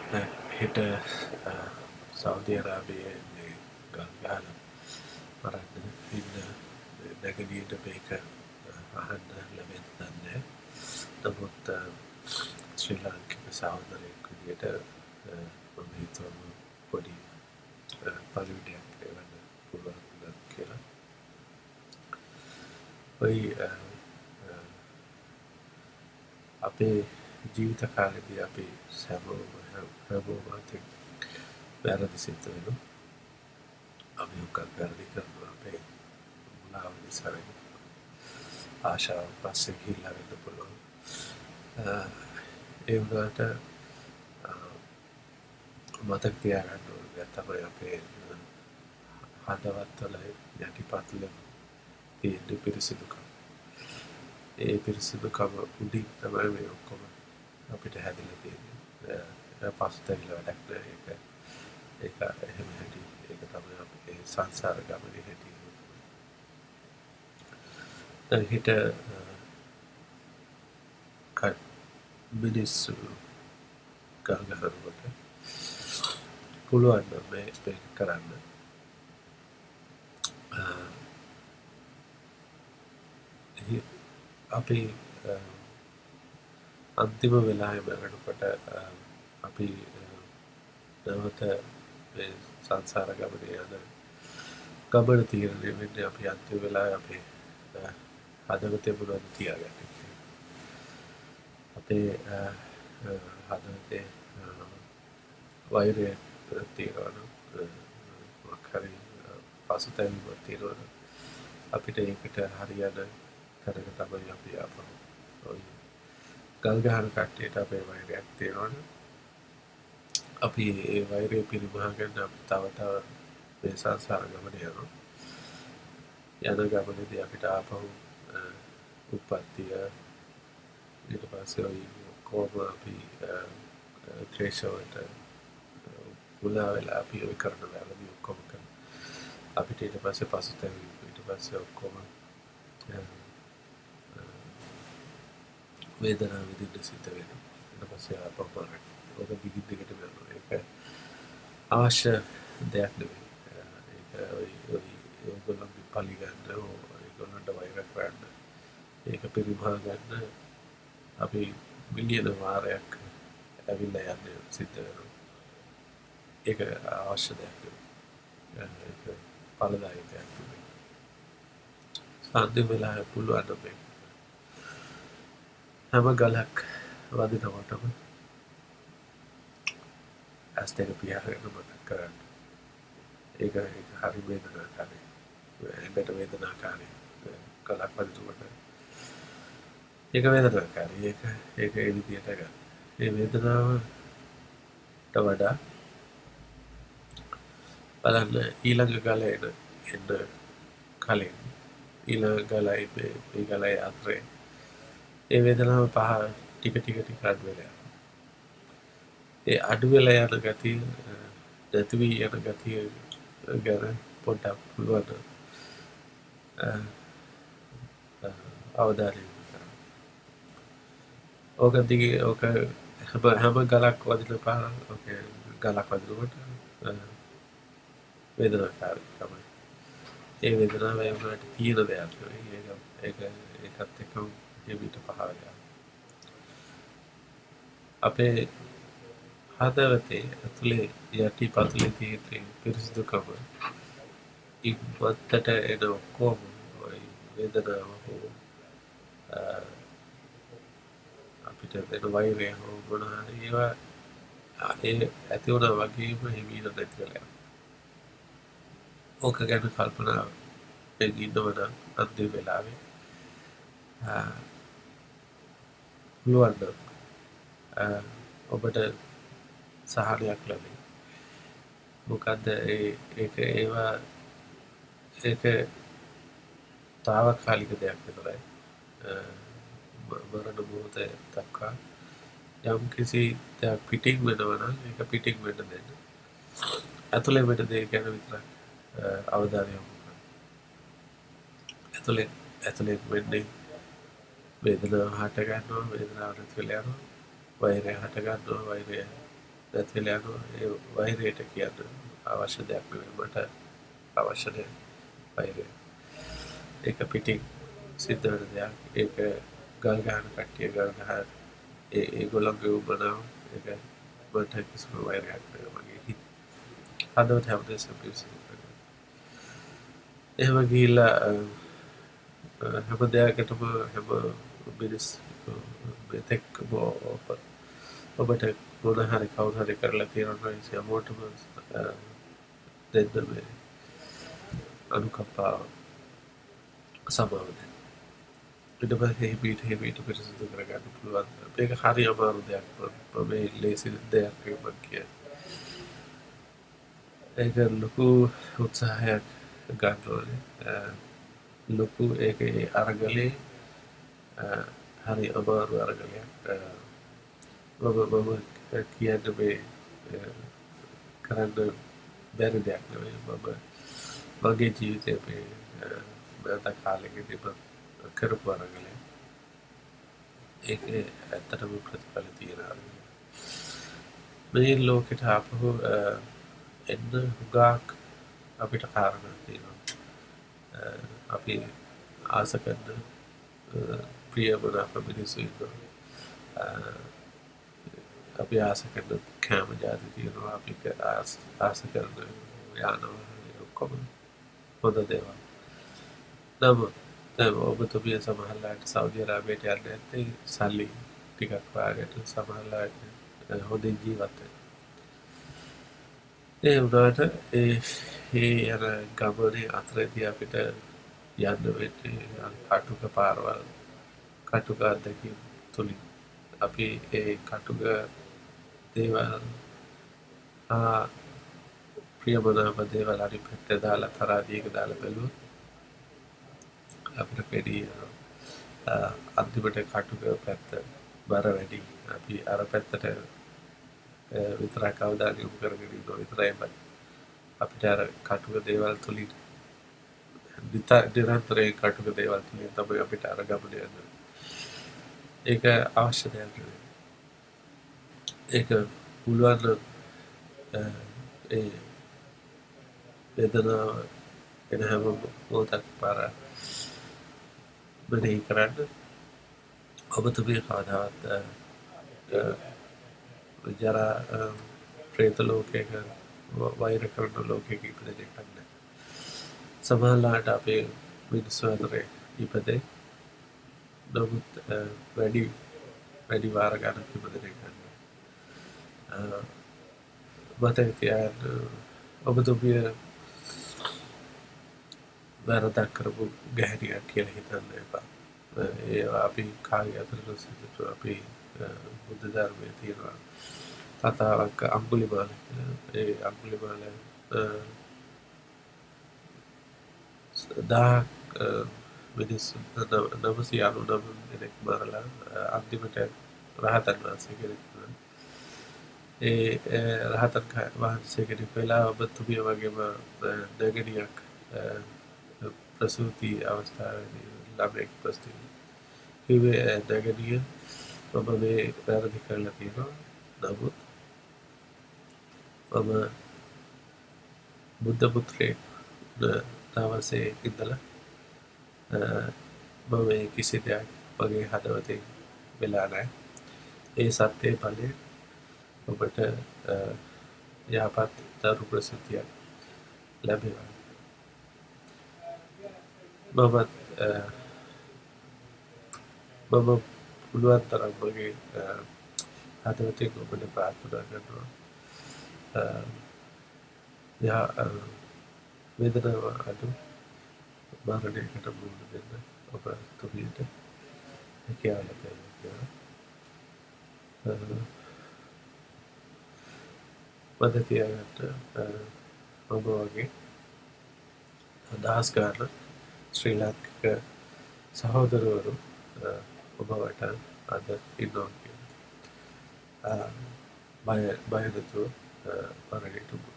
හෙට සෞදි අරාබියේ මේ ගල් ගහන මරන්න ඉන්න නැගණියට මේක අහන්න ලැබෙන්න දන්නේ. නමුත් ශ්‍රී ලාංකික සහෝදරයෙක් විදියට මම හිතුවා පොඩි පණිවිඩයක් එවන්න පුළුවන් කියලා. ඔයි අපේ ජීවිත කාලෙදී අපි හැමෝම අතින් වැරදි සිද්ධ වෙනවා. අපි මොකක් වැරදි කරනවා අපේ මුලාව නිසා ආශාව පස්සේ ගිහිල්ලා වෙන්න පුළුවන්. ඒ වුණාට මතක තියාගන්න ඕන දේ තමයි අපේ හදවත්වල යටිපතුල තියෙන පිරිසිදුකම. ඒ පිරිසිදුකම උඩින් තමයි මේ ඔක්කොම අපිට හැදිලා තියෙන්නේ. පසුතැවිලා වැඩක් නෑ. ඒක එහෙම හැටි. ඒක තමයි අපේ සංසාර ගමනේ හැටි. දැන් හිට මිනිස්සු ගල් ගහනකොට පුළුවන් නම් මේක කරන්න. අපි අන්තිම වෙලාවේ මැරෙනකොට අපි නැවත මේ සංසාර ගමනේ යන ගමන තීරණය වෙන්නේ අපි අන්තිම වෙලාවේ අපේ හදවතේ මොනවද තියාගන්නේ. අපේ හදවතේ වෛරය තියෙනවා නම් මොකක් හරි පසුතැවීමක් තියෙනවා නම් අපිට ඒකට හරියන තැනක තමයි අපි ආපහු ඔය ගල් ගහන කට්ටියට අපේ වෛරයක් තියෙනවනේ. අපි ඒ වෛරය පිරිමහගෙන අපි තව මේ සංසාර ගමනේ යනවා. යන ගමනේදී අපිට ආපහු උප්පත්තිය ඊට පස්සේ ඔය කොහොම අපි ක්ලේශවලට මුලා වෙලා අපි ඔය කරන වැරදි ඔක්කොම කරන අපිට ඊට පස්සේ පසුතැවීම ඊට පස්සේ ඔක්කොම වේදනාව විඳින්න සිද්ධ වෙනවා. ඊට පස්සේ ආපහු මරණ. ඔක දිගින් දිගට යනවා. ඒක අවශ්‍ය දෙයක් නෙවෙයි. ඒක ඔයගොල්ලන්ගේ පලි ගන්න, ඔයගොල්ලන්ට වෛර කරන්න, ඒක පිරිමහ ගන්න අපි මිලියන වාරයක් ඇවිල්ලා යන්නේ සිද්ධ වෙනවා. ඒක අවශ්‍ය දෙයක් නෙවෙයි. ඒක ඵලදායී දෙයක් නෙවෙයි. සාන්ති වෙලා පුළුවන් නම් හැම ගලක් වදිනකොටම ඇස් දෙක පියාගෙන මතක් කරන්න. ඒක හරි වේදනාකාරී. ඇඟට වේදනාකාරී. ගලක් වදිනකොට ඒක වේදනාකාරී. ඒක ඒ විදියට ගන්න. ඒ වේදනාවට වඩා බලන්න ඊළඟ ගල එන්න කලින් ඊළඟ ගලයි මේ ගලයි අතරේ ඒ වේදනාව ටික අඩු වෙලා යනවා. ඒ අඩු වෙලා යන ගතිය නැති වී යන ගතිය ගැන පොඩ්ඩක් පුළුවන් අවධානය යොමු කරන්න. ඕක දිගේ ඕක හැම ගලක් වදින පාර ගලක් වදිනකොට වේදනාකාරී තමයි. ඒ වේදනාව ඒ වුණාට තියෙන දෙයක් නෙවෙයි. ඒකත් එක්කම හිමිට පහළ යනවා. අපේ හදවතේ ඇතුලේ යටිපතුලේ තියෙන පිරිසිදුකම ඉක්මනට එන ඔක්කොම ওই වේදනාව හෝ අපිට දෙන වෛරය හෝ මොනවා හරි ඒවා ඇති වුණා වගේම හිමීට නැති වෙලා යනවා. ඕක ගැන කල්පනා වෙමින් ඉන්නවනම් අන්තිම වෙලාවේ පුළුවන් නම් ඔබට සහනයක් ලැබේ. මොකද ඒක తాවකාලික දෙයක් විතරයි. මරණ මොහොත දක්වා යම් කිසි දෙයක් පිටින් වෙනවා නම් ඒක පිටින් වෙන්න දෙන්න. ඇතුලේ වෙන දේ ගැන විතරක් අවධානය යොමු කරන්න. ඇතුලේ වෙන්නේ වේදනාව හට ගන්නවා, වේදනාව නැති වෙලා යනවා. වෛරය හට ගන්නවා, වෛරය නැතිලා යනවා. ඒ වෛරයට කියන්න අවශ්‍ය දෙයක් නෙවෙයි. මට අවශ්‍ය නැහැ වෛරය. ඒක පිටින් සිද්ධ වෙන දෙයක්. ඒක ගල් ගහන කට්ටිය ගල් ගහ ඒගොල්ලන්ගේ උමනාව. ඒක මට කිසිම වෛරයක් නැහැ. මගේ හදවත හැමදේශම පිරිසිදු කරගන්න. එහෙම ගිහිල්ලා හැම දෙයකටම හැම මිනිස් මෙතෙක් ඔබට මොන හරි කවුරු හරි කරලා තියෙනවා නම් හැමෝටම දෙන්න මේ අනුකම්පාව සමාව දෙන්න. ඊට පස්සේ හිමීට පිරිසිදු කරගන්න පුළුවන්. මේක හරි අමාරු දෙයක්. මම මේ ලේසි දෙයක් නෙවෙයි මම කියන්නේ. ඒක ලොකු උත්සාහයක් ගන්න ඕනේ. ලොකු ඒකේ අරගලේ හරි අමාරු අරගලයක්. මම කියන්නේ මේ කරන්න බැරි දෙයක් නෙවෙයි. මගේ ජීවිතේ මේ මෑත කාලෙකදී මම කරපු අරගලයක්. ඒකේ ඇත්තටම ප්‍රතිඵල තියෙනවා. මේ ලෝකෙට ආපහු එන්න හුඟක් අපිට කාරණා තියෙනවා. අපි ආස කරන ප්‍රියමනාප මිනිස්සු ඉන්නවා. අපි ආස කරන කෑම ජාති තියෙනවා. අපි ආස කරන යාන වාහන ඔක්කොම හොඳ දේවල්. නමුත් දැන් ඔබතුමිය සමහරලාට සෞදි අරාබියට යන්න නැත්තේ සල්ලි ටිකක් වාගේට සමහරලාට හොඳින් ජීවත් වෙන්න. ඒ වුණාට ඒ යන ගමනේ අතරදී අපිට යන්න වෙන්නේ කටුක පාරවල් කටුක අත්දැකීම් තුලින්. අපි ඒ කටුක දේවල් ප්‍රියමනාප දේවල් හරි පැත්තේ දාලා තරාදියක දාලා බැලුවොත් අපිට පෙරී අන්තිමට කටුක පැත්ත බර වැඩි. අපි අර පැත්තට විතරක් අවධානය යොමු කරගෙන ඉන්නවා විතරයි බෑ. අපිට අර කටුක දේවල් තුලින් නිරන්තරයෙන් කටුක දේවල් තුලින් තමයි අපිට අර ගමන යන්නේ. ඒක අවශ්‍ය දෙයක් නෙවෙයි. ඒක පුළුවන් ඒ වේදනාව එන හැම මොහොතක් පාර මෙනෙහි කරන්න. ඔබතුමිය කවදාවත් ජරා ප්‍රේත ලෝකයක වෛර කරන ලෝකයක ඉපදෙන්න නැහැ. සමහරලාට අපේ මිනිස්සු අතරේ ඉපදේ. නමුත් වැඩි වාර ගණන් ඉපදෙන්න ගන්නවා. මතක තියාගන්න ඔබතුමිය වැරදක් කරපු ගැහැණියක් කියලා හිතන්න එපා. ඒවා අපි කාගේ අතරද සිදුතු අපි බුද්ධ ධර්මයේ තියෙනවා කතාවක් අඟුලිමාල කියලා. ඒ අඟුලිමාල 1000 මිනිස්සු 999 දෙනෙක් මරලා අන්තිමට රහතන් වහන්සේ කෙනෙක් වුණා. ඒ රහතන් වහන්සේ කෙනෙක් වෙලා ඔබතුමිය වගේම නැගණියක් ප්‍රසූති අවස්ථාවේදී ළමෙක් ප්‍රසූති කිව්වේ නැගණිය මම මේ වැරදි කරලා තියෙනවා. නමුත් මම බුද්ධ පුත්‍රයෙක් දවසේ ඉඳලා මම කිසි දෙයක් මගේ හදවතේ වෙලා නැහැ. ඒ සත්‍යය බලයෙන් ඔබට යහපත් දරු ප්‍රසූතියක් ලැබේවා. මම පුළුවන් තරම් මගේ හදවතෙන් ඔබට ප්‍රාර්ථනා කරනවා. වේදනාව අඩු මරණයකට මුහුණ දෙන්න ඔබතුමියට හැකියාව ලැබේවා. මට තියාගන්න ඔබ වගේ අදහස් ගන්න ශ්‍රී ලාංකික සහෝදරවරු ඔබ වට අද ඉන්නවා කියලා. බය නැතුව මරණයට මුහුණ